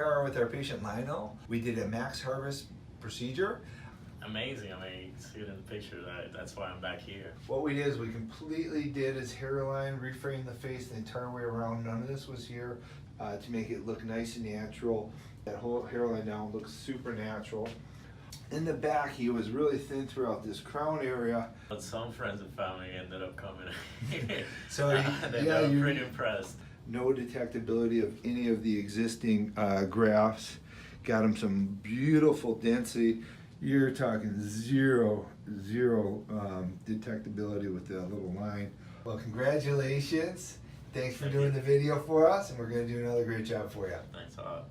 are with our patient Lionel. We did a max harvest procedure. Amazing. I mean, you can see it in the picture. That's why I'm back here. What we did is we completely did his hairline, reframed the face the entire way around. None of this was here to make it look nice and natural. That whole hairline now looks super natural. In the back, he was really thin throughout this crown area. But some friends and family ended up coming. So they were pretty impressed. No detectability of any of the existing grafts. Got him some beautiful density. You're talking zero detectability with the little line. Well, congratulations. Thanks for doing the video for us, and we're going to do another great job for you. Thanks a lot.